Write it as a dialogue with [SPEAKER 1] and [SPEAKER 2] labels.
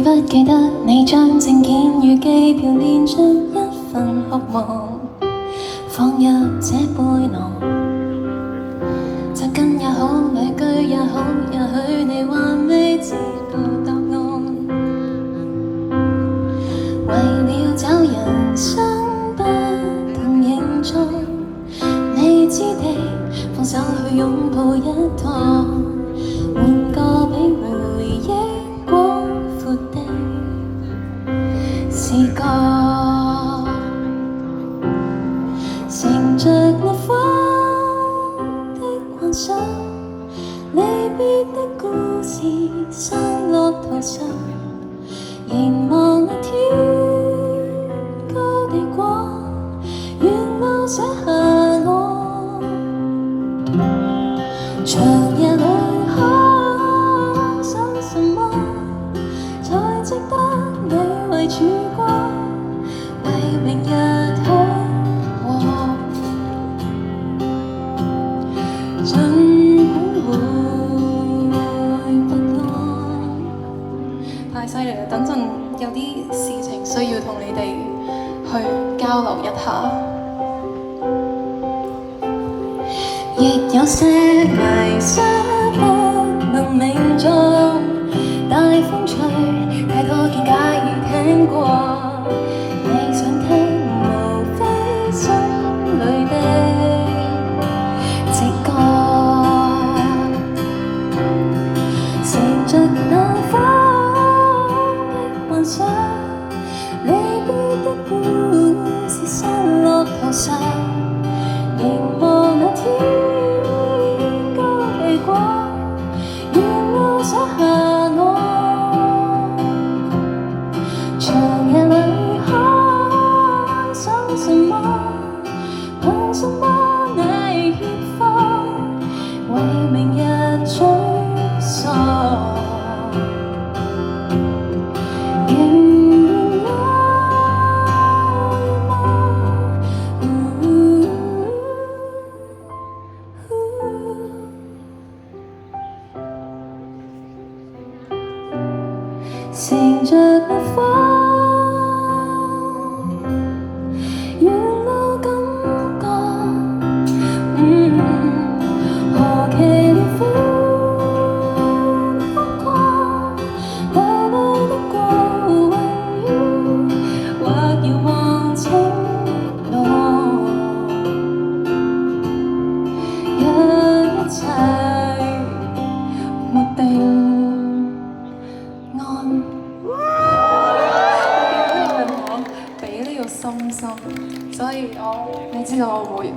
[SPEAKER 1] 不記得你將證件與機票連着一份渴望放入這背囊，扎根也好，旅居也好，也許你還未知道答案。為了找人生不同形狀，你知地放手去擁抱一趟，換個比回憶廣闊的視角，乘着那風的幻想，離別的故事散落途上，凝望那天高地廣，沿路寫下我，長夜裏看想什麼，才值得你為曙光，為明日可和，盡管會不安。太犀利啦！等陣有啲事情需要同你哋去交流一下，亦有些迷失不能命中，大風吹，太多見解已聽過，你想聽無非心裏的直覺，乘着那風的幻想，離別的故事散落途上，凝望那天高地廣，沿路寫下我，長夜裏看想什麼，憑什麼你協防，為明日沮喪。乘着那風，沿路感覺，何其遼闊空曠，流淚的過雲雨，或遙望晴朗，若一切沒定案。俾呢個心心，所以你知道我會